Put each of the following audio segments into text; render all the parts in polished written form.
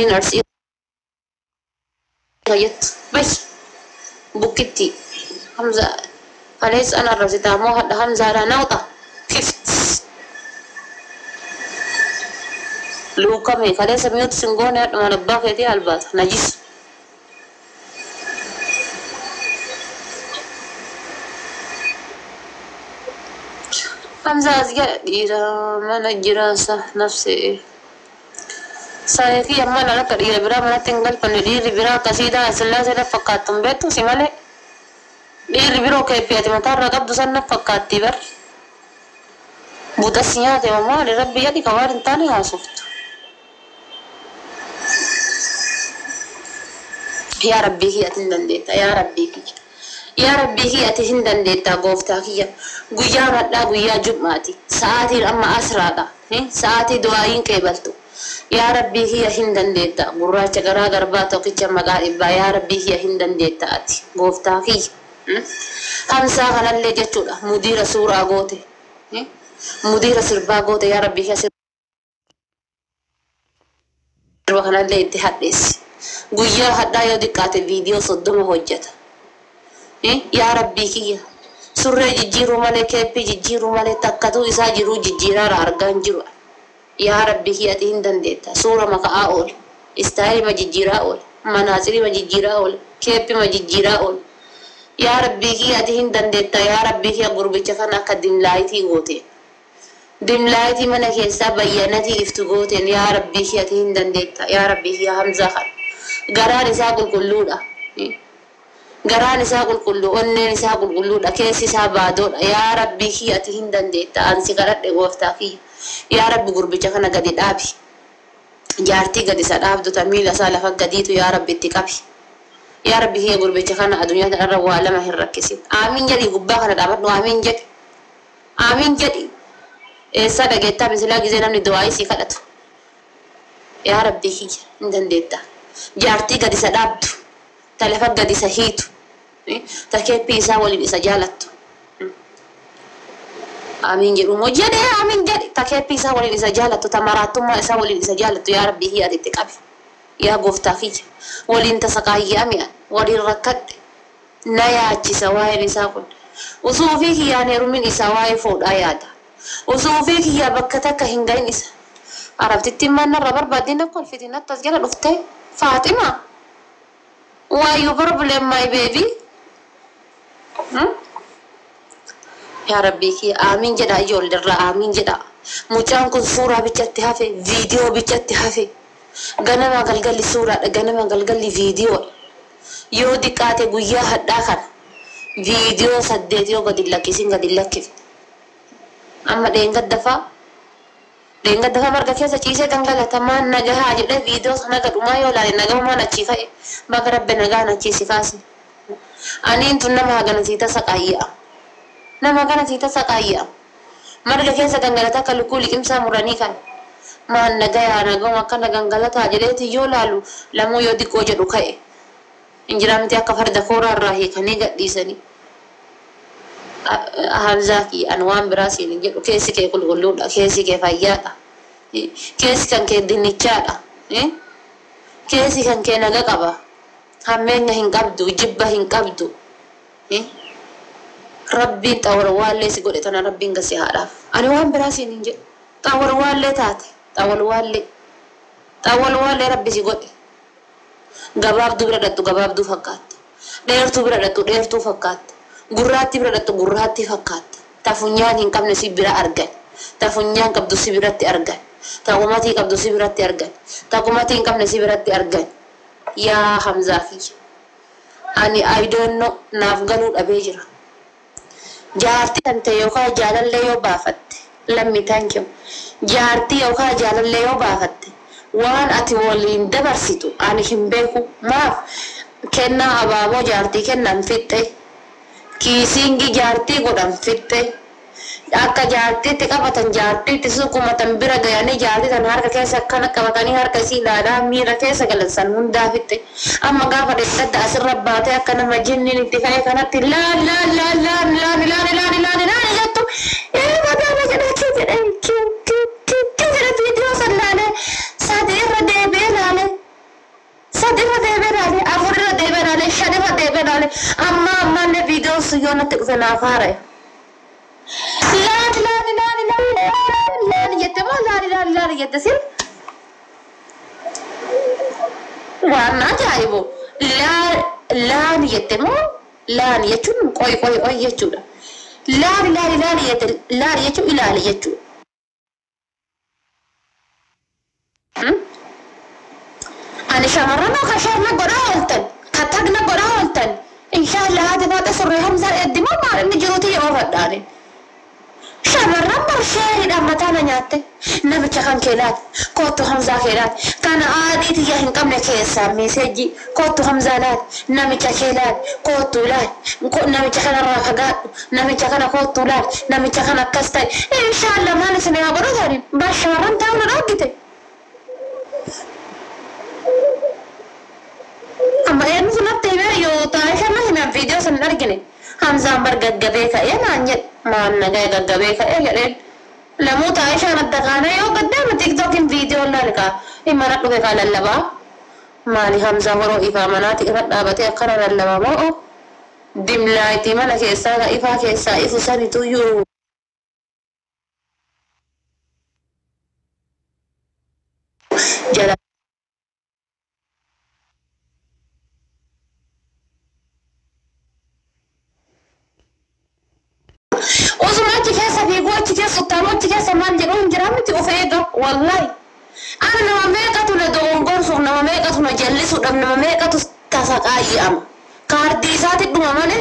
نرسي غيت بس بوكتي حمزة خلاص أنا رزيتها مو هذا حمزة أنا نوطة كيفت لو كمي خلاص ميوت سنغوني ما نباك يدي البات نجس حمزة أزجع إذا ما نجرا صح نفسي سايكي أما أنا كريه برا ما تنقل فندير برا قصيدة أصلا سلا فكاتم بيتو سمالي دير برا كيفية مطار رقب دوسنا فكاتي بر بودسيا تماما لربي يدي كوار انتاني هاسفت يا ربي هي أتندنديتا يا ربي كي يا ربي هي أتندنديتا قوفتا كي قويا مدى قويا جمعتي ساعتي أما أسرادا ساعتي دعائين كيبلتو يا ربي هي هندنديتا قراءة قراء غرباتو كي مغاربا يا ربي هي هندنديتا أتي قوفتا كي خمسة غلال اللي جتولا مدير سورة قوتي مدير سربا قوتي يا ربي هي سربا غلال اللي اتحدث قويا حدا يدقات فيديو صدوم هجتا يا ربي كي سورة جيجيرو مالي كيبي جيجيرو مالي تكتو إسا جيرو جيجيرا رارغان جيرو يا ربي هي تهندن ديتا سورة مكا أول استايل ما جيجيرا أول مناصري ما جيجيرا أول كيبي ما جيجيرا أول يا ربي هي تهندن ديتا يا ربي هي قربي چفنا كدم لايتي غوتي دم لايتي منا كيسا بيانتي لفتو غوتين يا ربي هي تهندن ديتا يا ربي هي همزة خل غران إسا قل قلودا غران إسا قل قلو ونين إسا قل قلودا كيس إسا بادودا يا ربي هي تهندن ديتا أنسي غرات غوفتا فيه يا ربي قربي چفنا قد دابي جارتي قد إسا دابدو تميل أسالة فقديتو يا ربي اتقابي يا ربي هي قربي چفنا الدنيا تنرى وعلمها الركسين آمين جدي قباها ندابدو آمين جدي آمين جدي إسا دقيتا مثلا جزينا من دعائي سيكالتو يا ربي هي هندن ديتا جارتي قد إسا دابدو تلفق قد إسا هيتو تكيبي إسا ولي إسا جالتو آمين جدي ومجدي آمين جدي تكيبي إسا ولي إسا جالتو تمراتو ما إسا ولي إسا جالتو يا ربي هي أتتقابي يا قفتا فيج ولي انت سقاي أميان ولي الركد نياتي سواي نساقل وصوفيك يعني رمين إساواي فود آيادا وصوفيك يا بكتك هنغين إسا عرفت التمان الربر بعدين نقول في دينا تسجيل الأختي فاطمة why you problem my baby يا ربي كي آمين جدا يول درا آمين جدا مجان كن صورة بيجتها في فيديو بيجتها في غنما غلغلي صورة غنما غلغلي فيديو يو ديكاتي غويا حداخن فيديو سديتيو قد لكيسين قد لكيف أما دينغ دفا مرغا كيسا چيسي غنغلا تمان نغا جدا فيديو سنغا دوما يولا نغا ما نچيفا بغ رب نغا نچيسي فاسي أني انتو نما غنا سيتا سقايا نما غنا سيتا سقايا مرغا كيسا غنغلا تا كالكولي امسا مراني كان ما نغا يا نغا وكان غنغلا تا جديتي يولالو لمو يودي كوجا دوكاي انجرامتي اكا فرد كورا راهي كاني غديسني هانزاكي أنوان براسي نجيب كيسي كي كل قلولا كيسي كي فاياتا كيسي كان كي دينيشاتا كيسي كان كي نغاقبا همين هنقبدو جبا هنقبدو ربي تاور والي سيقول إتنا ربي نغسي هاراف أنوان براسي نجيب تاور والي تاتي تاور والي ربي سيقول غباب دو بردتو غباب دو فقات ديرتو بردتو ديرتو فقات gurraatti biradhattu gurraatti fakkaata tafunyaan hin qabne si bira argan tafunyaan qabdu si biratti argan taqumatii qabdu si biratti argan taqumatii hin qabne si biratti argan yaa Hamzaa fi ani I don't know naaf galuu dhabee jira jaartii tante yookaan jaalallee yoo baafatte lammi thank you jaartii yookaan jaalallee yoo baafatte waan ati waliin dabarsitu ani hin beeku maaf kennaa abaaboo jaartii kennan fixxe kiisingi jaartii godhan fitte akka jaartiitti qabatan jaartiitti sukumatan bira gayanii jaartii tan harka keessa akkana qabatanii harka isii ilaalaa miira keessa galansan hundaa fitte amma gaafa dhedhadda asirra baatee akka nama jinniin itti ka'ee kanatti laan jettu madaala jedhachuu jedhee jedhe viidiyoo san laalee sadii irra deebi'ee laalee بدالي شنو بدالي أما الفيديو سيونا تقزنا فاري لا لا لا لا لا لا يتما لا لا لا يتسير وانا جايبو لا يتما لا يتشون قوي يتشون لا يتشون لا يتشون أنا شمرنا خشرنا قراءة كتبنا قراءة إن شاء الله هذا بعد سرهم زار الدماء ما نجروتي أورداني شمرنا برشاري أمتانا نياتي نبتش كان كيلات كوتو همزة كيلات كان عادي تيجي كم لكيسا ميسجي كوتو همزة نبتش كيلات كوتو لات نبتش كان رافقات نبتش كان كوتو لات نبتش كان كستاي إن شاء الله ما نسمع قراءة برشارن تاونا راقتي أما إنه سنة تبى يوتاي شو ما هي فيديو سنرجعني همزة برجع كا يا نانيت ما نجا كا يا لمو تاي شو ندقانا يو قدام تيك توك فيديو لالكا إما نقول كا للبا مالي همزة ورو إفا مناتي رد أبتي أكرر للبا ما دملايتي ما نكيسا إفا كيسا إفو سني تو يو جلا والله أنا لما ميقات ندون صور لما ميقات نجلس لما ميقات تساقي أم كارديسات الدمامة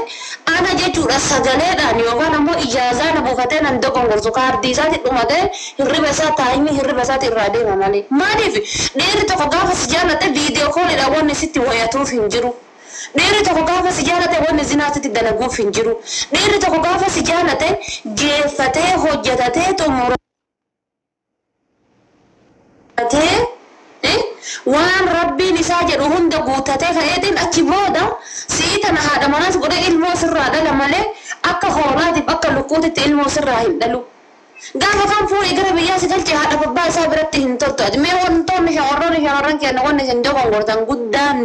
أنا جيت رسالة داني وأنا مو إجازة نبوكتين ندون غرزو كارديسات الدمامة هربسات تايمي هربسات الرادي مالي ما ديفي دير تفقاف سجانة فيديو كول الأول نسيت وياتو فينجرو دير تفقاف سجانة وين زينات تدلقو فينجرو دير تفقاف سجانة جيفته هجته تمر وان ربي نساجر هند قوتته فايدين اكيبودا سيتنا هذا مناس قد علمو سر هذا لما لي اكا خوراتي بكا لقوتة علمو سر هندلو قال كان فوري قرب ياسي قلتي هذا بابا سابرتي هنتوتو مي ونطون شعران كي انا وانا جندوغن قردان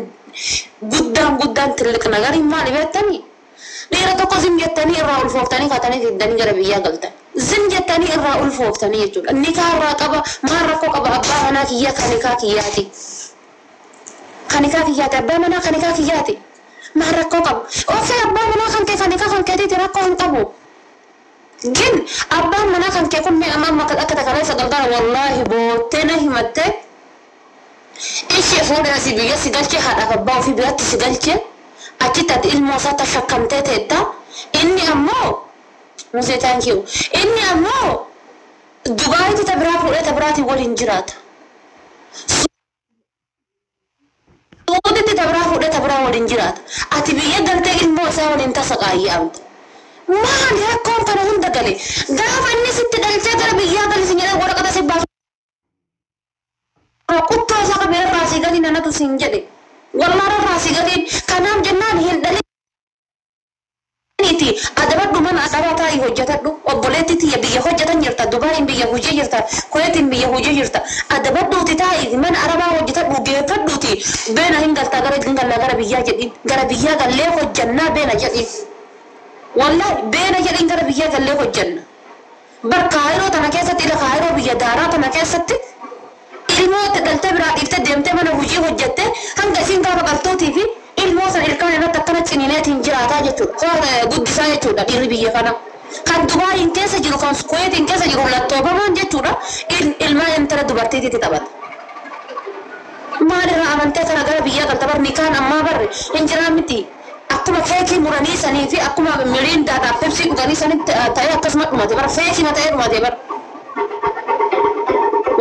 قدام تلك نغاري مالي بيتاني ليرا توقو زم جتاني الرأول فوقتاني كاتاني تداني قرب يا قلتا زم جتاني الرأول فوقتاني يجول النكاح راقبا ما رقو قبا أبا منا كيا كنكا كياتي أبا منا كنكا كياتي ما رقو قبا اوكي أبا منا كنكا كنكا ترقو انقبو جن أبا منا كنكا كن مي أمامك الأكتا كنايسا قلتان والله بوتنا همتة إيش يفونا سيبيا سيقالكي هذا أبا وفي بيات سيقالكي أكيد الموسى تشكمت تيتا إني أمو موسى تانكيو إني أمو دبي تبراتي والإنجرات سعودي تبرا والإنجرات أتبيه قلت الموسى والإنتسق أيامت ما لها كون كانوا هم دقلي قاف إني ست دلتا قربيا قال سنجد ورقة سباس قلت وساق بير راسي قال إننا تسنجدي والله راسي قال كنام جنان هندلي نيتي أدبر من أدبر تاي هجتة وبولتي تي بيه هجتة نيرتا دبي بيه هجة نيرتا كويت بيه هجة نيرتا أدبر دوتي تاي من أربعة هجتة وجيفت دوتي بين هنقل تقرأ هنقل لقرا بيه جدين قرا بيه قال له الجنة بين جدين والله بين جدين قرا بيه قال له الجنة بركايرو تناكيسة إلى كايرو بيه دارا تناكيسة الموت قلت برا يبتدم تمنه وجيه هجته هم قاسين قالوا قلتوتي في الموت الكون أنا تكنت سنينات إنجرا تاجتو هذا قد سايتو ده يربيه فانا كان دبي إن كيس جرو كان سكويت إن كيس جرو لا توبا من جتو ده الماء ينتر دبرتي تتبات ما أدري عملت أنا قال بيا قلت بر نكان أما بر إنجرا متي أكو ما فيكي مراني سني في أكو ما مرين ده بيبسي وغني سني تايا قسمت ما تبر فيكي ما تايا ما تبر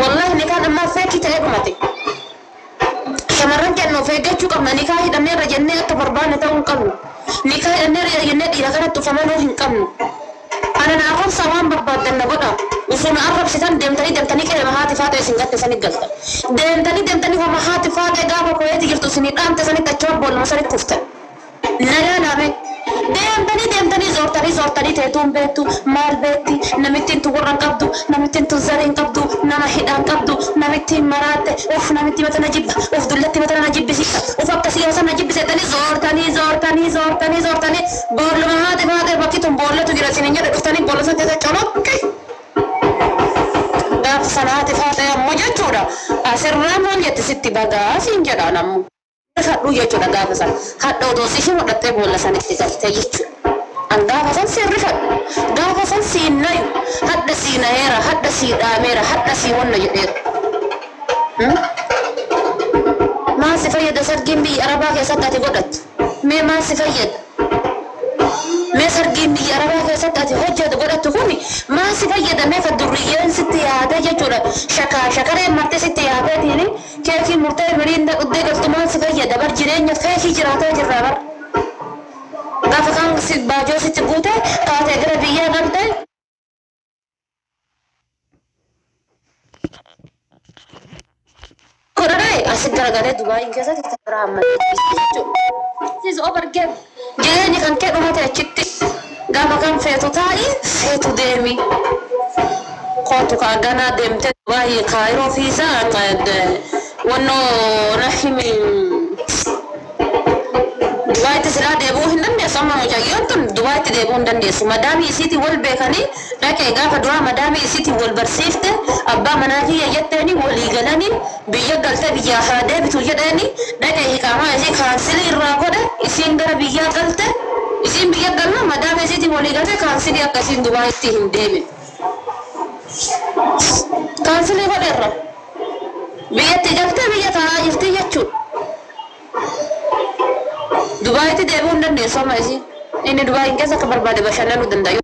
والله نكان أما فيكي تايا ما تي شمرن كأنه فيجت شو قبنا نكاح دمير رجنة تبربان تاون قبل نكاح دمير رجنة إذا كانت تفهمونه هن قبل أنا نعرف سوام برباد دنا بنا وصلنا أقرب ستان دمتني كده مهاتي فاتة سنجت سني قلت دمتني هو مهاتي فاتة قابل كويتي جرت سني أنت سني تجرب ولا مسني كفتة لا نامي دمتني زورتني تهتم بيتو مال بيتي نمتين تورن قبضو نمتين تزارين قبضو نما حدان قبضو نمتين مرات اوف نمتين مثلا نجيب اوف دلتي مثلا نجيب بسيطة اوف أبتسي مثلا نجيب بسيطة تدا چلوكي داف سنات فاتة مجتورا أسر رامون يتسيتي بغاسين جدا نمو خدو يجورا داف سن خدو دوسيشي ودته بولا سنتي تيجو أن داف سن سيرفت داف سن سينايو حد سينايرا حد سيداميرا حد سيونا يدير ما سفيد سرقين بي أرباك يسدتي قدت ما سفيد ما سرقين بي أرباك يسدتي حجة قدت تكوني ما سفيد ما فالدريان ستي هذا يجورا شكرين مرتي ستي هذا تيني كيفي مرتي مرين دا قدي قلت ما سفيد برجرين يفاكي جراتا جرابر دافقان سيد باجو ستي قوتي قاتي قربية قلتي كوراناي أسيب درجات دبي إنك ساتي تترامل سيز أوبر جيم جاني كان كده ما تأشيتي قام كان فيتو تاي فيتو ديمي كنت كأنا ديمت دبي كايرو فيزا قد ونو نحمي دبي تسلا دبو هندن دي سما مجايون تن دبي تدبو هندن دي سما دامي سيتي والبيكاني لكن إذا فدوا مدامي سيتي والبرسيفت أبا مناهي يجتني وليجلني بيجلت بيا هذا بتوجدني لكن هي كمان زي كانسلي الراقدة إسين در بيا قلت إسين بيا قلنا مدامي سيتي وليجلت كانسلي أكاسين دبي تهم ديم كانسلي بدر بيا تجلت بيا ترى يفتيجتشو دبي تدبون دنيا سما إسين إني دبي إنك سكبر بعد بشرنا ندندايو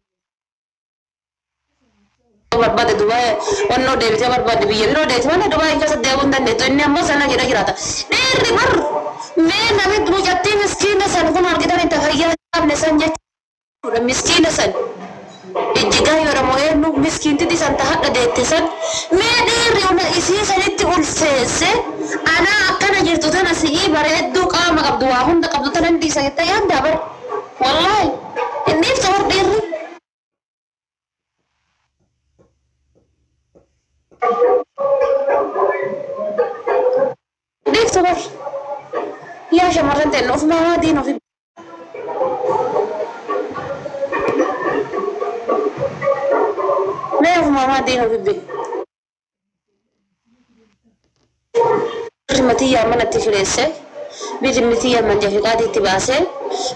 barbade Dubai onno debite barbade biye no debite mana Dubai ka sadde wonda ne to inni ammo sana jira jirata derri mar me nami du jatti miskina san kun argita ne tahayya abne sanje miskina san ejjiga yora moyenu miskinti di san tahadda dette san me derri ona isi sanitti ulfese ana akkana jirtu tana sii bareeddu qaama qabdu wa hunda qabdu tanan di sayta yanda bar wallahi inni ftawar derri ديك صبر يا شمرن تنوف ما دينو في ما يف ما دينو في بي برمتية من التفريسة برمتية من جهقات التباسة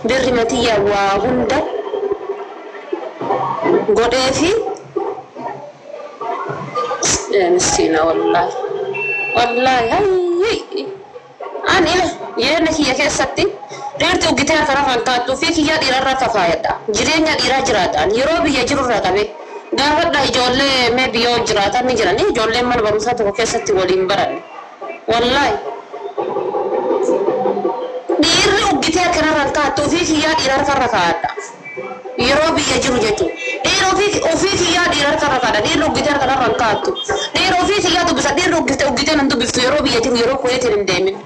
برمتية وغندا قريفي يا مسكينة والله هاي أنا ينك يا كيستي ريرتي وقتها كرافان كاتو فيك يا ديرا ركفايدا جرين يا ديرا جراتا يروبي يجرو ركبي غافر دا جولة ما بيو جراتا نجراني جولة من بروسا تو كيستي ولين براني والله ديري وقتها كرافان كاتو فيك يا ديرا ركفايدا يروبي يجرو جتو وفيك يا ديرا ركفايدا ديري وقتها كرافان كاتو ديري وفيك يا دو بس ديري وقتها نندو بفتو يروبي يجرو يرو كويتين ديمين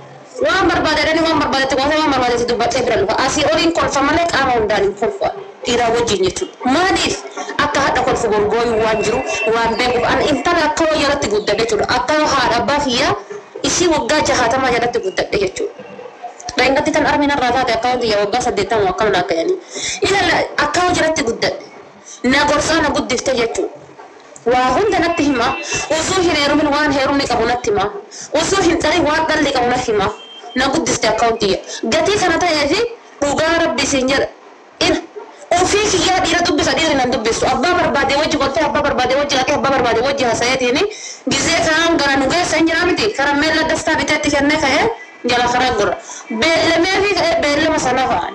وان بربادة وان بربادة تقول وان بربادة تدبت إبرة أسي أولين كل فمالك أمام داني كل فا تيرا وجيني تو ما ديف أكاد أقول فقول قوي وانجرو وان بيجو أن إنتنا كوا يلا تقول دبتو أكاد هذا بافيا إسي وجا جهات ما يلا تقول دبتو لأن قد تن أرمينا الرافات أكاد يا وجا سديتنا وكلنا كياني إلا أكاد يلا تقول دب نقرصنا قد دفتجتو وهم دنتهما وسوه نيرمن وان هيرم لكابونتهما وسوه تري وان دل لكابونتهما نقول دست أكاونتية قتي كانت يجي وقارب بسنجر إن وفيك يا ديرة دبس أدير ندبس أبا بربادي وجه قلت أبا بربادي وجه لك أبا بربادي وجه سياتي يعني جزء كلام قرا نقول سنجر عمتي كرام ملا دستا بتأتي كأنك هي جلا خرج قرا بل ما في بل ما سنفعل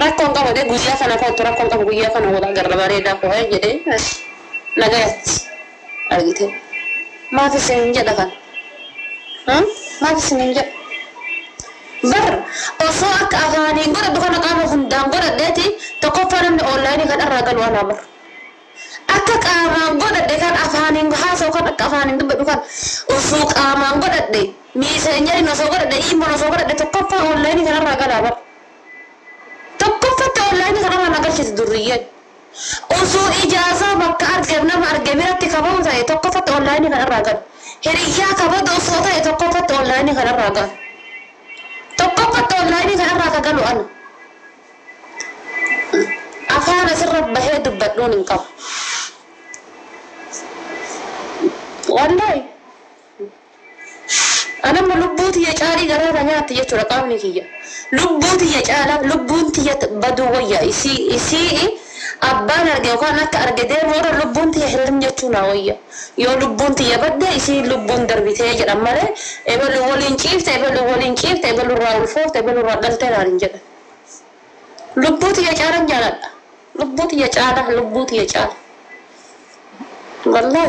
ركون كم ده غويا كنا كون ترى كون كم غويا كنا ولا قرا بريدا كوه جدي نجات أرجعته ما في سنجر ده ما في سنجر بر أصوات أغاني قرأ دخان قاموا خندام قرأ داتي تقفنا من أونلاين كان الرجال وأنا بر أكك أمان قرأ دكان أغاني حاسة وكان أغاني دكان أصوات أمان قرأ دي ميسنجر نسوا قرأ دي إيمان نسوا قرأ دي تقفنا أونلاين كان الرجال بر تقفنا أونلاين كان أنا نقول شيء دريان أصوات إجازة بكار كنا مارجميرة تكابون زي تقفنا أونلاين كان الرجال هريا كبد أصوات تقفنا أونلاين كان الرجال تقفت أونلاين كان راك قالوا أنا أفهم أنا سر بهيد بدون إنكم والله أنا ما لبوتي يا جاري قرار أنا تيجي ترقامني كيا لبوتي يا جارا لبونتي يا بدو ويا إسي أبان أرجع وكان أرجع مورا لبونتي يا هلم جتونا ويا يو لبونتي يا بدأ إسي لبون دربيتي يا جرامله إبلو ولين كيف تبلو راول فوق تبلو رادل تنارين جدا لبوتي يا جارا جارا لبوتي يا جارا لبوتي يا جارا والله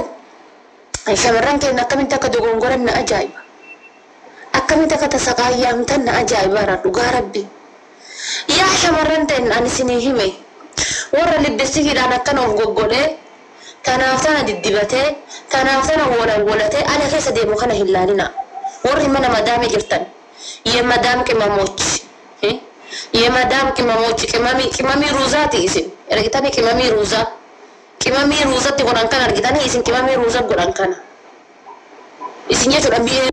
شمران كنا كم انت كدوغون غورن أجايب أكم انت كتسقايا متن أجايب رادوغا ربي يا شمران تن أنا سنيهمي ورا اللي بسيكي أنا كانوا غوغولي تنافتنا ددبته تنافتنا ولته أنا كيس ديمو كنا هلالنا ورا منا مدامي جرتن يا مدام كماموش يا مدام كماموش كمامي روزاتي اسم رجعتني كمامي روزا كمامي روزا تقول أنك أنا رجعتني اسم كمامي روزا تقول أنك أنا اسمnya sudah biar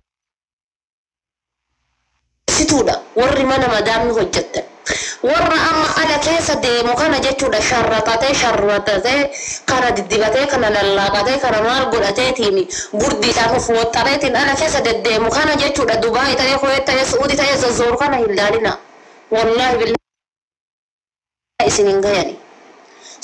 situda warri mana madam hojjatta warra amma ala kesa de mukana jechuudha sharratate kana diddibate kana lallaqate kana maal godhate tini burdi taanu fuuttareetin ala kesa de mukana jechuudha dubai ta'e kuwait ta'e saudi ta'e zazzoor kana hildaalina wallahi billahi isinin gayani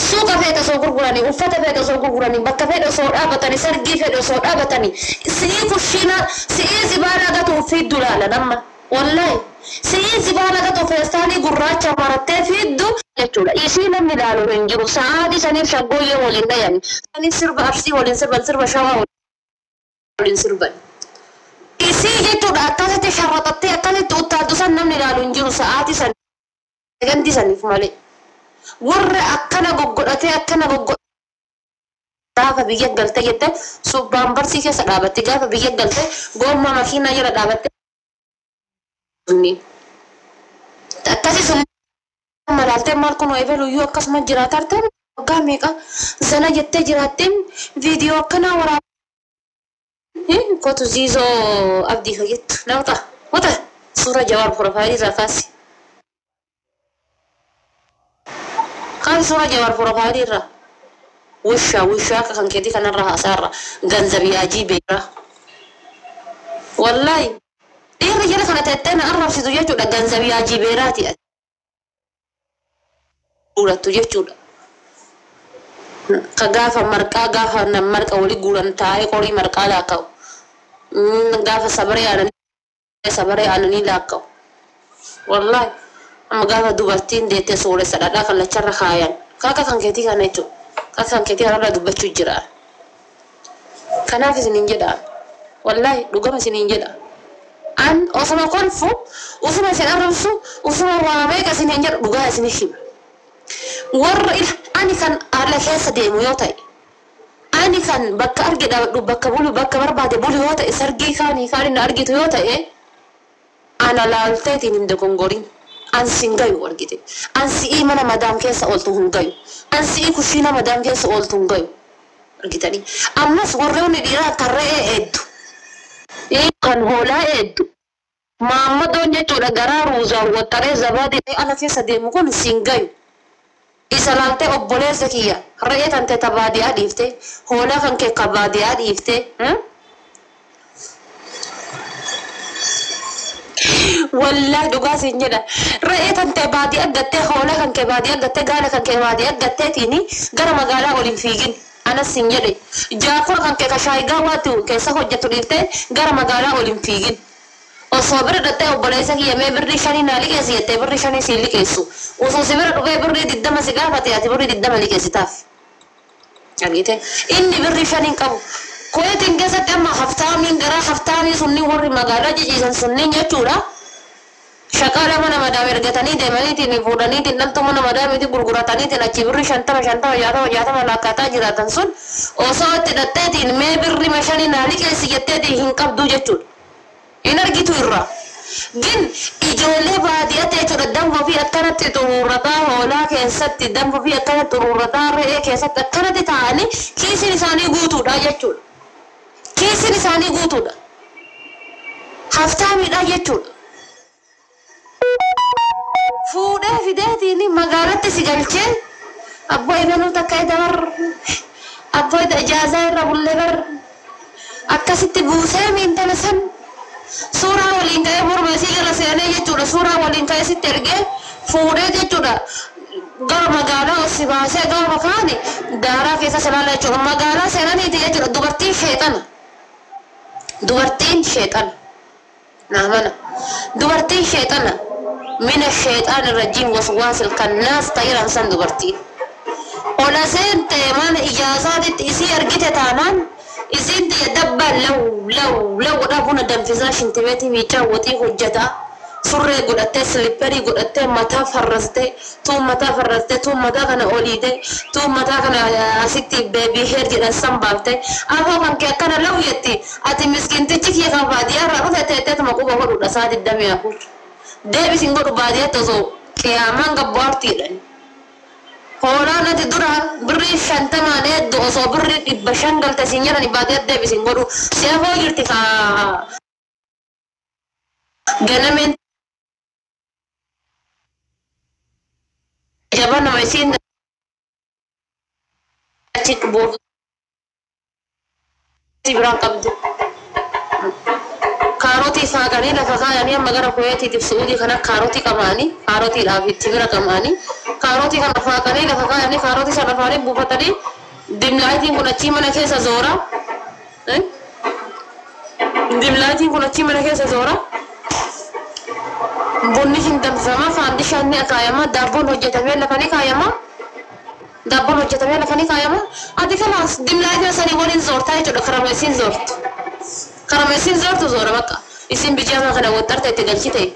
suuqa feeta soo gurguranii uffata feeta soo gurguranii bakka feeta soo dhaabatanii sargii feeta soo dhaabatanii si'ii kushina si'ii zibaana gatu fiddu laala namma wallahi si'ii zibaana gatu feestaanii gurraacha marattee fiddu jechuudha isii namni laalu hin jiru sa'aadii saniif shaggooyyee waliin dhayani saniif sirba absii waliin sirba shawaa waliin sirban isii jechuudha akkasitti sharraxattee akkasitti uttaaddu san namni laalu hin jiru sa'aadii san ganti saniif malee warra akkana goggodhatee akkana gaafa biyya galte jette subbaan barsii keessa dhaabatte gaafa biyya galte gomma makiinaa jala dhaabatte akkasii sun malaaltee maal kun eebelu iyyuu akkasuma jiraatarte waggaa meeqa zana jettee jiraatteen viidiyoo akkanaa waraabaa kotu ziizoo abdii fayyattu namta wata suura jawaar profaayilii irraa kaasi كان سورة جوار بروفايل را وشا كان كذي كان راح أسارة جنزبي عجيب را والله إيه رجال كانت تتنا أعرف شو تجيه تقول جنزبي عجيب راتي ولا تجيه تقول كجافة مركا جافة نمرك أولي جورن تاي كوري مركا لاكو جافة صبري أنا لاكو والله أما قاعدة دوبارتين ديت سورة سلالة كلا شر خاين كاكا كان كتير كان يتو كاكا كان كتير هذا دوبارتو جرا كنا في سنين جدا والله دوغا في سنين جدا أن أصلا كونفو أصلا سنعرفه أصلا رامي كسنين جدا دوغا سنين شيم أني كان على كيس ديمو يوتاي أني كان بكار جدا بكا بولو بكا بربادي بولو يوتاي سرقي كاني نارجي تويوتاي أنا لالتي نمد كونغورين أنسينجايو ورجيتي أنسي mana madam kesa oltu hungayu أنسي kushina madam kesa oltu hungayu ورجيتني أمس وروني ديرا كره إدو كان هولا إدو ما دوني تودا غراروزا وترى زبادي أنا كيسا ديمكون سينجايو إسلامتي أبولي سكيا رأيت أنت تبادي أديفتي هولا كان كبادي أديفتي والله دوغاس نجدا رأيت أنت بادي أجت خولا كان كبادي أجت قال كان كبادي أجت تيني غير مقالة أولمبيين أنا سنجدي جاكور كان كشاي قواتو كيسا حجة تريفته غير مقالة أولمبيين وصبر دته وبلايسا كي يمي بري شاني نالي كيسي يتي بري شاني سيلي كيسو وصبر دوغاي بري ددما سيقافتي أتي بري ددما لي كيسي تاف أجيته إني بري شاني كابو كويت إنجازة أما حفتامين غير حفتامي سني وري مقالة جيجان سني نجورا شكالا mana madam ergatani demani tini fudani tinal to mana madam itu gurguratani tina cibri shantama yata malakata jiratan sun oso tidatte tin me birri mashani nali ke siyette di hinkab du jechul energi tu irra gin ijole badiyate to dam fi akkanat tururata hola ke satti dam fi akkanat tururata re ke sat akkanat taani kisi lisani gutu da jechul kisi lisani gutu da haftami da jechul fuudhee fideetiin magaalatti si galchee أبوي منو تكاي دبر أبوي إجازة ربول لبر أكاسيت بوسة من تنسن سورة ولين كاي برمسي جل سيانة يجورا سورة ولين كاي سترجع فورة يجورا قال مقالة وسباسة قال مكاني دارا كيسا سلالة يجورا مقالة سيانة يجورا دوبرتين شيطان دوبرتين شيطان نعمنا دوبرتين شيطان من الشيطان الرجيم وسواس الكناس طيرا سن دوبرتين ولا سنت من إجازات إسي أرجت تانان إسين يدبر لو ربنا دم فيزاش انتبهتي ميجاوتي حجتا سورة قلتة سليبري قلتة متى فرزتة توم متى فرزتة توم متى كنا أوليدة توم متى كنا أسيتي بيبي هير جدا سامبالتة أبغى كان كي كنا لو يتي أتي مسكين تيجي كان بادية رأوه تيتة ما كوبا هو رسالة الدم يأكل ده بيسينغو بادية تزو كيامان قبارتي لين هولا ندرا بري شنطة مانه دوسو بري بشنغل تسينيا نبادية ده بيسينغو سيابو يرتكا جنمن جبان مايسين أشيك بوف تبران قبض كاروتي فاقاني لفقا يعني مغرب كويتي تبسعودي خنا كاروتي كماني كاروتي لافي تبرا كماني كاروتي خنا فاقاني لفقا يعني كاروتي سنفاني بوفتني دملايتي كنتشي من كيسا زورا دملايتي كنتشي من كيسا زورا بني هندم فما فاندي شاني أكايما دابون هجتمي لكني كايما دابون هجتمي لكني كايما أدي خلاص دملايتي سني ولين زورتا يجود كراميسين زورت كراميسين زورت زورا بقى اسم بيجاما كنا وترت تجلشتي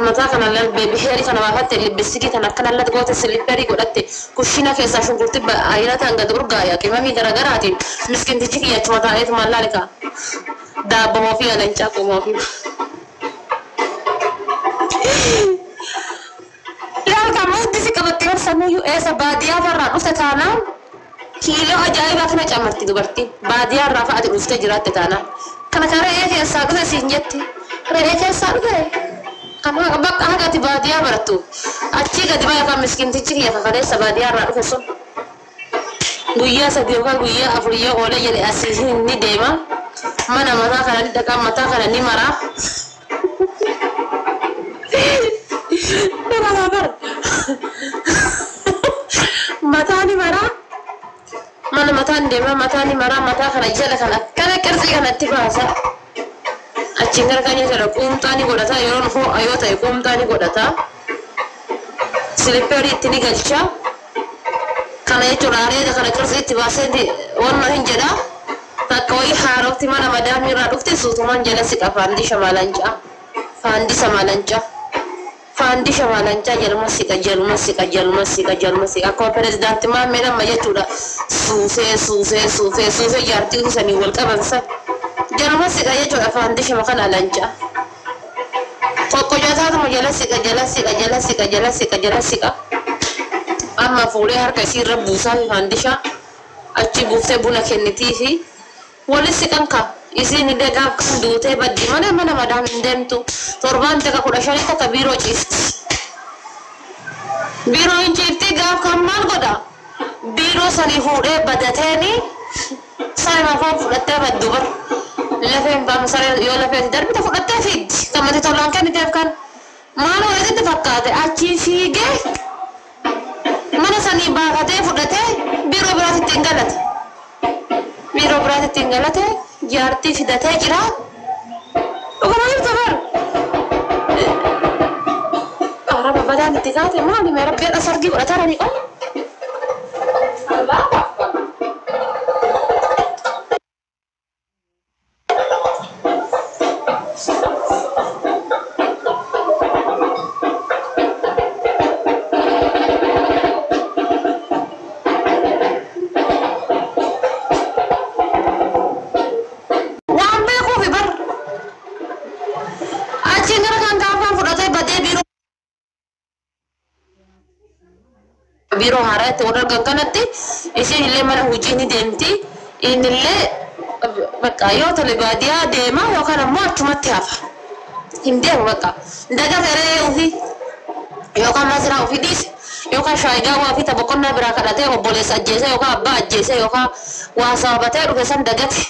متى كنا لل بيهري كنا واحد اللي بسكي كنا لا تقوت سليبري قلت كوشينا كيسا شو قلت بعيرة تانغ دبر غايا كمان مي غرغراتي مسكين تيجي يا تمتا ايت مالا لك دابو ما في انا نشاكو ما في لا كمان دسي كبتير سنو ऐसा बादिया पर रात था ना किलो अजाइब आखने चमरती दुबर्ती बादिया राफा आज उसके जिराते था ना कना करे एक ऐसा कुछ सिंजती अरे एक ऐसा कुछ कना अब कहाँ गति बादिया बरतू अच्छी गति बाया का मिस्किन थी चिड़िया का करे सब बादिया रात को सुन गुइया सदियों का गुइया अफरिया ओले ये ऐसी ही नहीं देवा mana mata kana daka mata kana ni mara mata ni mara mana mata ndema mata ni mara mata kana jala kana kersi kana tibasa achingar kanya jala kumtani godata yoron ho ayota kumtani godata slippery tini galcha kana yechurare kana kersi tibasa di wonna hinjada takoi harokti mana madami radukti sutuman jala sika fandi shamalancha fandi shamalancha jalma sika ko president ma mena mayatura sufe yarti usani walka bansa jalma sika yatura fandi shamakana lancha ko jata mo jala sika amma fure har kasi rabusa fandisha achi bufte buna kenniti fi ولسه كنكا يزين دقاق دوته بدي mana madam indemtu torban teka kuda shari ka biro chist biro inchifti gaf kamal goda biro sani hude badateni sari ma ko fudatte badubar lafen bam sari yo lafen darbi ta fudatte fid kamati tolan kan def kan malo edit fakkate achi fige mana sani bagate fudatte biro berati tinggalat biro berarti tinggalate jarti fidate jira ugamani tabar ara babadan tikate mali mera biar asar gi atara ni oh biro harat order ganganatti isin ille mana hujini demti inille baka yo tole badia dema yo kana mo achumatti hafa hinde baka daga gare uhi yo kana masra ufi dis yookaan shaayigaa waa fi tapha qonnaa biraa kadhatee obboleessa ajjeese yookaan abbaa ajjeese yookaan waa sababatee dhufe san dagate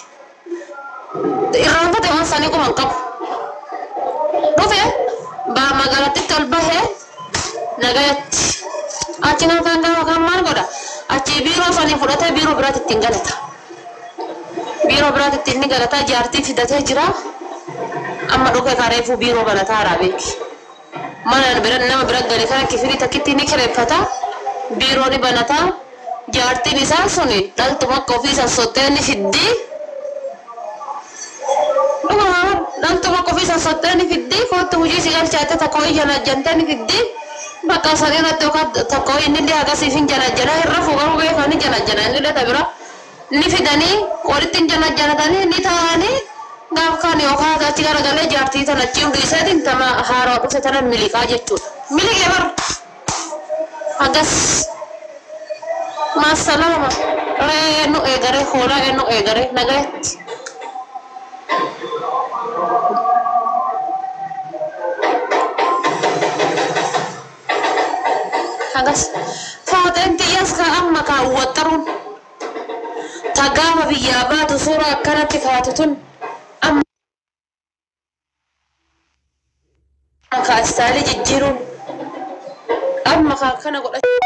irraanfate waan sanii quban qabu dhufe baa magaalatti ol bahee nagayatti achi nama kan gaafa kan maal godha achi biiroo sanii fudhatee biiroo biraatti ittiin galata biiroo biraatti ittiin galata jaartii fidatee jira amma dhufe kareefuu biiroo galataa raabeeki mana bira nama bira gale kana kifiri takkitti ni kireeffata biiroo ni banata jaartiin isaa suni dhaltuma akka ofiisa sottee ni fiddi dhaltuma akka ofiisa sottee ni fiddi kootti hojii si galchaate takka wayii janajjantee ni fiddi bakka sanii irratti yookaan takka wayii inni illee akkasiif hin janajjana irra fuugaruu beekaa ni janajjana inni illee tabira ni fidanii walitti hin janajjanatanii ni taa'anii gaaf kan yookaan achi garagalee jaartii tana achi hundi isaatiin tama haaraa dhufe tana miliqaa jechuudha. Miliqee bar agas maasalaama reenu eegare hoolaa reenu eegare nagayetti. Agas fooxeen xiyyaas kan amma kaawwattaruun tagaama biyyaa baatu suuraa akkanatti kaatu tun. Kaastaalee jijjiiruun amma kana godhachuun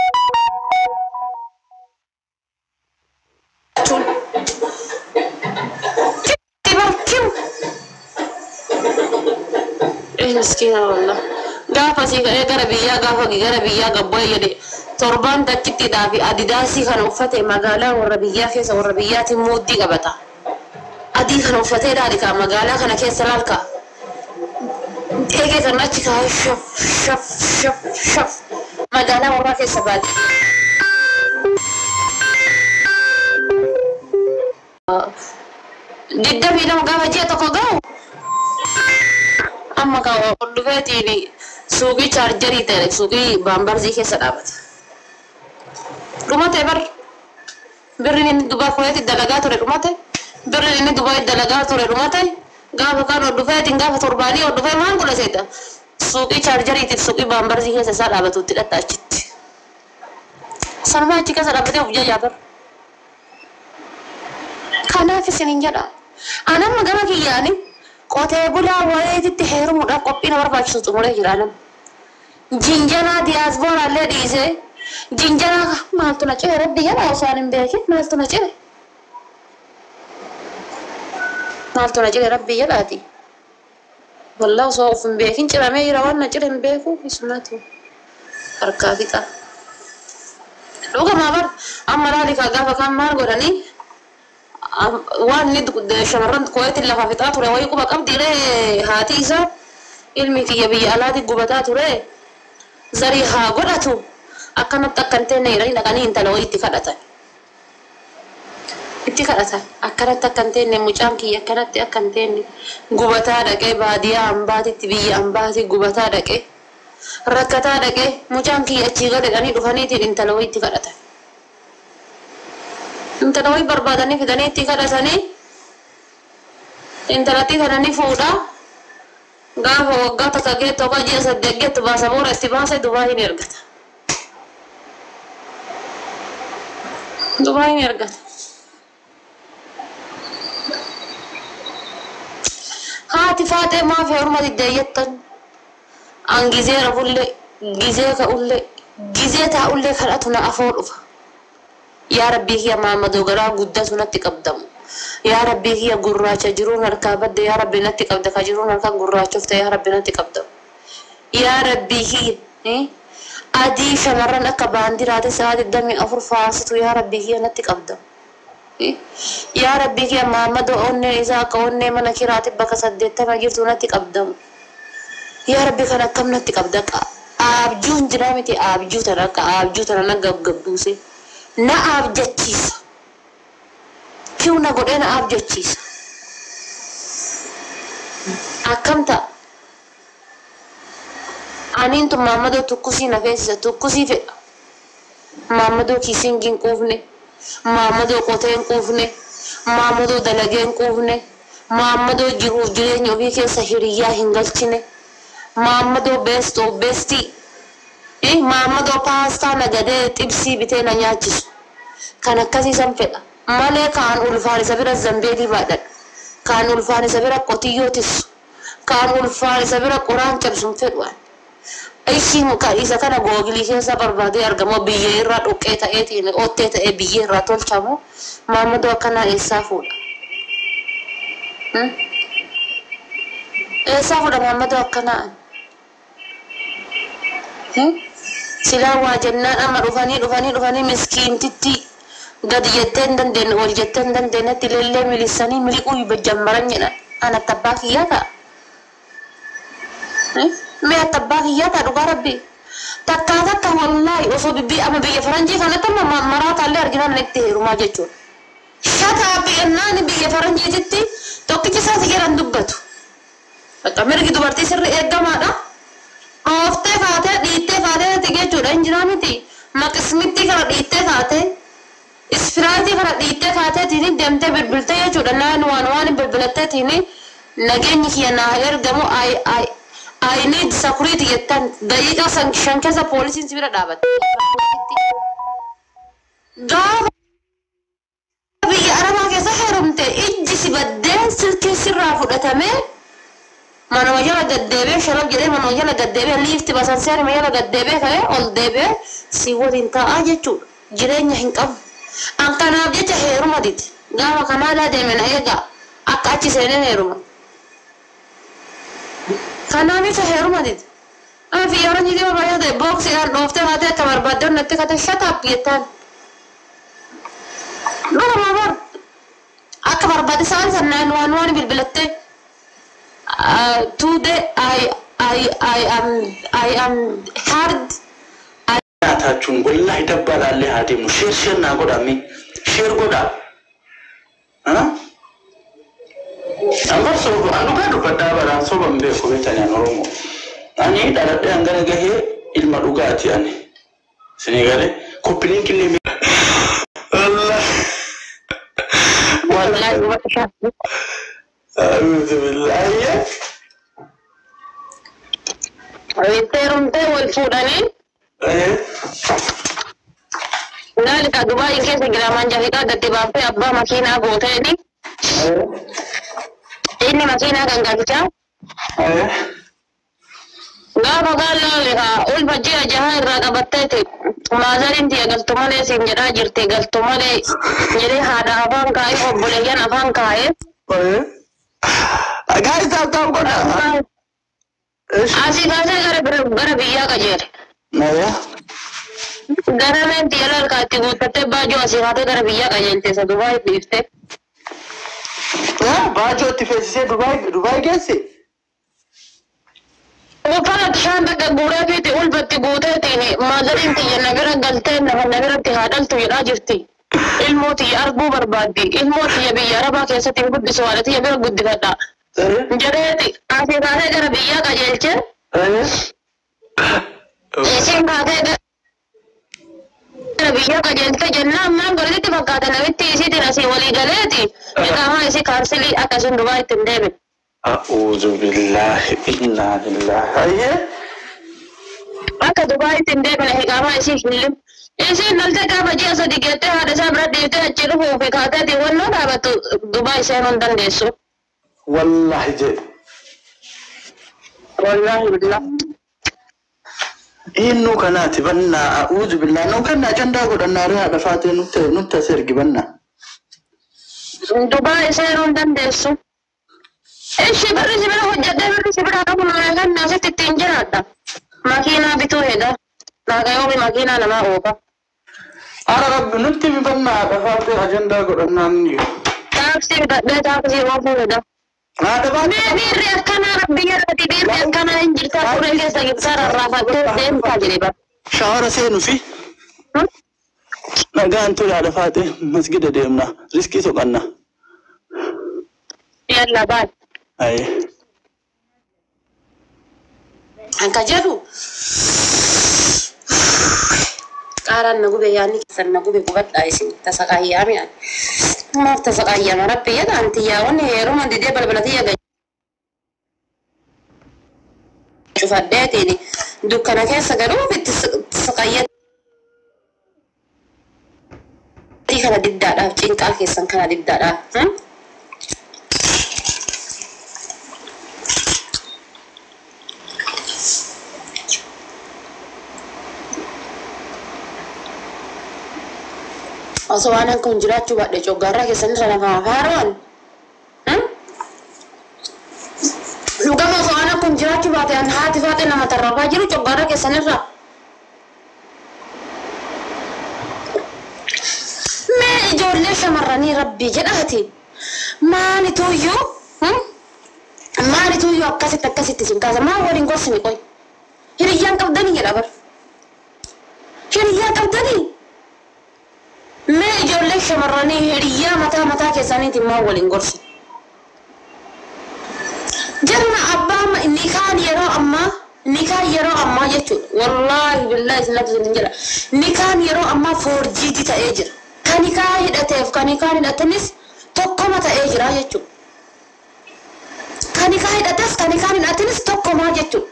barkiu miskiina wallah gaafa sii gadhee gara biyyaa gaafa gara biyyaa gabboo jedhe torbaan dakkittiidhaa fi adidaasii kana uffate magaalaa warra biyyaa keessa warra biyyaatiin muuddii qabata adii kana uffatee dhaadhikaa magaalaa kana keessa laalka Ege karena jika shaf magana orang ke sebalik didda bilang gak aja atau kau amma kau dua ini sugi charger itu sugi bambar sih ke serabat rumah teber berin dua kau itu dalaga tuh rumah teh berin ini dua dalaga tuh rumah teh gaafa kan dhufee dingaa torbaanii dhufee maal godha seeta suuqii chaarjariitiif suuqii baambarsii keessa isaa dhaabatutti dhatta achitti sanuma achi keessa dhaabbatee of jajaabar kanaaf isiniin jedha anamma gama kiyyaani qotee bulaa wareetitti heerumuudhaaf qophiin barbaachisu xumuree jira nam jinjanaa diyaasbooraallee dhiisee jinjanaa maaltu na cire rabbi jedha osoo hin beekin maaltu na cire maaltu na cire rabbi jedhaati wallah osoo of hin beekin ciramee jira waan na cire hin beeku isumatu harkaa fixa dhugamaa bar amma laalikaa gaafa kan maal godhanii waan inni shamarran kooyetiin lafa fixaa ture wayii quba qabdiiree haati isaa ilmi kiyya biyya alaati gubataa ture zarii haa godhatu akkanatti akkan teenne jedhanii dhaqanii intala wayii itti kadhatan akkanatti akkan teenne mucaan kiyya akkanatti akkan teenne gubataa dhaqee baadiyaa hambaatitti biyya hambaati gubataa dhaqee rakkataa dhaqee mucaan kiyya achii gad dhaqanii dhufaniitiin intala wayii itti kadhatan intala wayii barbaadanii fidanii itti kadhatanii intalatti kananii fuudhaa gaafa waggaa takka geettu yookaan ji'a saddeet geettu baasaboora itti baasee Dubaayin ergata. Dubaayin ergata. Haati faatee maaf heerumatti deeyyattan an gizee rafullee gizee ka'ullee gizee taa'ullee kadhatu na afoo dhufa. Yaa Rabbii kiyya Maammadoo garaa guddatu natti qabdamu. Yaa Rabbii kiyya gurraacha jiruun harkaa badde yaa Rabbii natti qabda ka jiruun harkaa gurraachofte yaa Rabbii natti qabdamu. Yaa Rabbii kiyya adii shamarran akka baandiraate sa'aatii 24 faasitu yaa Rabbii kiyya natti qabdamu. Yaa Rabbii kiyya Maammadoo onnee isaa akka onnee mana kiraati bakka 80 jirtu natti qabdamu. Yaa Rabbii kan akkam natti qabda abjuun jira miti abjuu tana akka abjuu tana na gaggabduuse. Na abjachiisa kiu na godhee na abjachiisa akkam ta'a aniintu Maammadoo tukkusii na feesisa tukkusii fedha Maammadoo kiisiin hin quufne Maammadoo qotee hin quufne Maammadoo dalagee hin quufne Maammadoo jiruuf jireenya ofii keessa hiriyyaa hin galchine Maammadoo beestoo beestii Maammadoo paastaa nagadee xibsii bitee na nyaachisu. Kan akkasiisan fedha. Malee kaan ulfaan isa bira zambeelii baadhadha. Kaan ulfaan isa bira qotiyyoo tissu. Kaan ulfaan isa bira qoraan cabsuun fedhuwaan. Ishiin isa kana googilii keessa barbaadee argamu biyyee irraa dhoqqee ta'eetiin ottee ta'ee biyyee irraa tolchamu Maammadoo akkanaa eessaa fuudha? Eessaa fuudha Maammadoo akkanaa? Silaa waa jennaan amma dhufanii miskiintitti gadi jettee hin dandeenye ol jettee hin dandeenyetti illee milisanii miliquu jammaran jedhan ana tabbaa kiyyaa ta'a. Mee tabbaa kiyyaa ta'a dhugaa rabbi. Takka wallaahi osoo bibbii amma biyya faranjii kanatti amma maraataallee arginaan itti heerumaa jechuudha. Shataa biyyannaan biyya faranjiititti tokkicha isaati jedhan dubbatu. Bakka mirgi dubartii sirri eeggamaadha. Ooftee kaatee dhiittee kaatee jechuudha injinaa miti. Maqismitti kana dhiittee kaatee isfiraatii kana dhiittee kaateetiin deemtee bilbiltee jechuudha. Naan waan bilbilatteetiin nageenyi kiyya naa ergamu I need security jettan daqiiqaa 5 keessa poolisiin si bira dhaabatte. Gaafa biyya Arabaa keessa heerumte ijji si baddee silkii sirraa fudhatamee manuma jala gaddeebee shalaf jedhee manuma jala gaddeebee liifti basanseerima jala gaddeebee ka'ee ol deebee si waliin taa'aa jechuudha. Jireenya hin qabu. An kanaaf jecha heeruma diti. Gaafa kanaa deeme na eegaa akka achi seenee heeruma. Kanaaf jecha heeruma diti. Ama fi yeroo inni dhibba baay'ee ta'e booksiidhaan dhooftee kaatee akka barbaaddoon natti kate shataap jettaan. Bara akka barbaade sa'aan sannaan waan bilbilattee. Today I am hard. Taachun wallahi dabbalalle haadimu shir na godami shir goda ambar so anu ka dubada bara so bambe ko betanya noromo ani dalade angare gahe ilma dugati ani senegale kopilin kille Allah wallahi wa a'udhu billahi ayterumte wal fudani Nali ka Dubai keessa giraman jahika gatti baafte abbaa makiinaa gooteeni. Inni makiinaa kan galcha. Gaafa gaallaa ka ulfa ji'a jaha irraa qabatteeti. Maazariin tiya galtu malee siin jedhaa jirti galtu malee jedhee haadha afaan kaa'ee obboleeyyan afaan kaa'ee. Agaa isaa ta'u godha. Asii kaasee gara biyyaa qajeele. Gara menti yala kati guutate bajo asirate gara biyya qajeelte sa Dubai dhiifte. Bajo itti feesisee Dubai geesse. Uffaat shaan bakka guuree fiiti ulfatti guuteetiin maazariin tiyya na bira galtee na biratti haadhaltu jedhaa jirti. Ilmoo tiyya arguu barbaaddi. Ilmoo tiyya biyya Arabaa keessatti hin guddisu haadha tiyya bira guddifadha. Jedheeti asii kaasee gara biyyaa qajeelche. Isiin kaatee biyya qajeelte jennaan maan godhatti fakkaata namitti isiitiin asii walii galeeti eegamaa isii kaarsilii akkasiin Dubai ittiin deebiin. A'uudhu billahi inna lillahi. Akka Dubai ittiin deebiin eegamaa isii hillim. Isiin dhaltee gaafa ji'a sadi geettee haadha isaa bira dhiiftee achi dhufuuf kaateeti wannoo dhaabattu Dubai seenuu hin dandeessu. Wallahi jedhe. Wallahi billah. Innu kanati banna a'udhu billahi non kana janda godannare hada faate nutta sergi banna Dubai seenuu hin dandeessu. Ishi barri sibira hojjadde barri sibira qabu nama kan naasitti ittiin jiraadha. Makiinaa bituu heda. Naagayoomi makiinaa namaa oofa. Ara rabbi nutti mi banna hada faate ajanda godannaan niyo. Taaksii bitadhee taaksii oofuu heda. Biirri akkanaa rabbi jedhati biirri akkanaa hin jirtaa ture keessa gibsaa rarraafattee deemtaa jedhe. Shawara seenu fi nagaan ture hada faate masgida deemna riskii soqanna. Yalla baal. Aye. Anka jedhu qaaraan na gube yaanni keessan na gube gubadhaa isin tasaqaayyaami yaani. Maaf tasaqaayyama rabbi jedha antiyyaawwan heeruma didee balbalati yaga cufaddeetiin dukkana keessa garuu ofitti سقيت كان ددادا cinqaa keessan kana diddaadha Osoo kun jiraachuu baadhe coggarraa keessan irra lafa haaroon dhugama osoo kun jiraachuu baate an haati faate nama tarrafaa jiru coggarraa keessan irra mee ijoollee shamarranii rabbii jedhaati maaliituyyuu akkasitti sin kaasa maa waliin gorsini qoy hiriyyaan qabdanii jedha bar hiriyyaan qabdanii mee ijoollee shamarranii hiriyyaa mataa keessaniitiin maa waliin gorsi jarna abbaa nikaan yeroo ammaa jechuudha wallaahi billaahi isinatu sin jira nikaan yeroo ammaa 4G ta'ee jira kan nikaa hidhateef kan nikaan hidhatanis tokkoma ta'ee jira jechuudha kan nikaa hidhates kan nikaan hidhatanis tokkoma jechuudha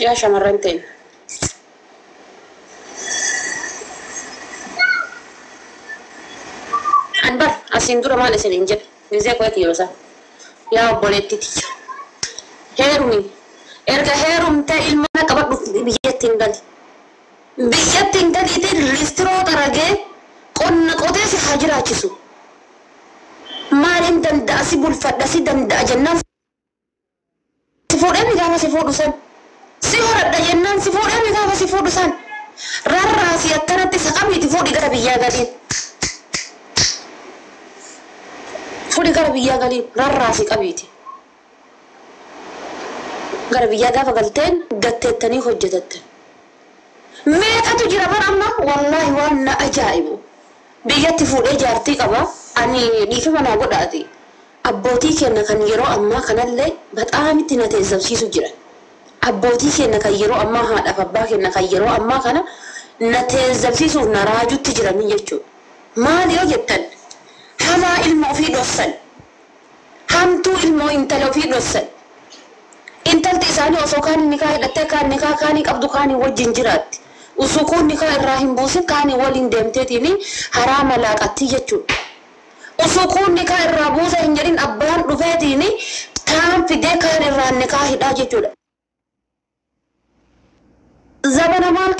yaa shamarran ta'e anbar asin dura maal isin jedhe gizee qoyati yosa yaa obboleettiti heerumi erga heerumte ilma qabadhu biyyattiin gali listiroo daragee qonna qotee si haa jiraachisu maaliin danda'a si bulfadha si danda'a jennaan si fuudhee gaafa si fuudhu san si horadha jennaan si fuudhee gaafa si fuudhu san rarraasi akkanatti saqamiiti fuudhi gara biyyaa galiin fuudhi gara biyyaa galiin rarraasi qabiiti gara biyyaa gaafa galteen gatteettanii hojjetatte meeqatu jira bar amma wallaahi waan na ajaa'ibu biyyatti fuudhee jaartii qaba ani dhiifama naa godhaati abbootii keenya kan yeroo ammaa kanallee baxaamitti na teessabsiisu jira abbootii keenya kan yeroo ammaa haadhaaf abbaa keenya kan yeroo ammaa kana na teessabsiisuuf na raajutti jiranii jechuudha maal yoo jettan hamaa ilma ofii dhossan hamtuu ilmoo intala ofii dhossan intalti isaanii osoo kaan nikaa hidhattee kaan nikaa kaanii qabdu kaanii wajjin jiraatti osoo kun nikaa irraa hin buusin kaanii waliin deemteetiin haraama laaqatti jechuudha osoo kun nikaa irraa buusa hin jedhin abbaan dhufeetiin kaan fidee kaan irraa nikaa hidhaa jechuudha zabana maal